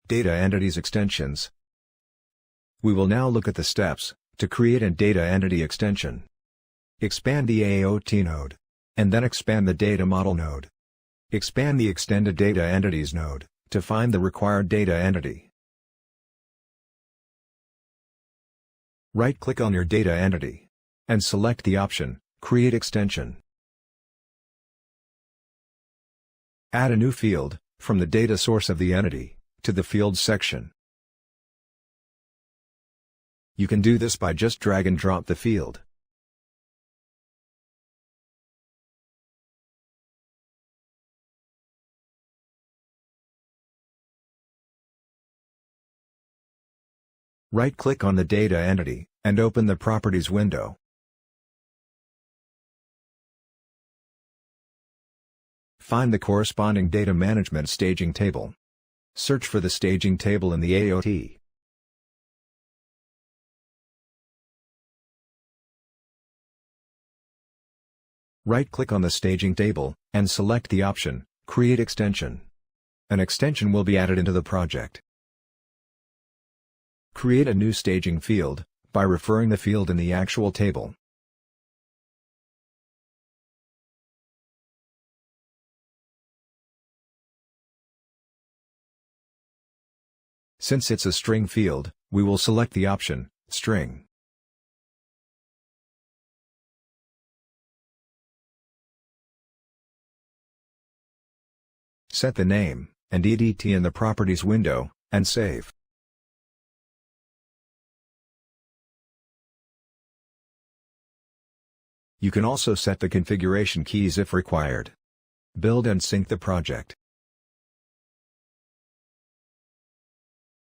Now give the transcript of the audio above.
Data Entities Extensions. We will now look at the steps to create a data entity extension. Expand the AOT node, and then expand the Data Model node. Expand the Extended Data Entities node to find the required data entity. Right-click on your data entity and select the option Create Extension. Add a new field from the data source of the entity to the Fields section. You can do this by just drag and drop the field. Right-click on the data entity and open the Properties window. Find the corresponding data management staging table. Search for the staging table in the AOT. Right-click on the staging table, and select the option, Create Extension. An extension will be added into the project. Create a new staging field, by referring the field in the actual table. Since it's a string field, we will select the option, String. Set the name and EDT in the Properties window, and save. You can also set the configuration keys if required. Build and sync the project.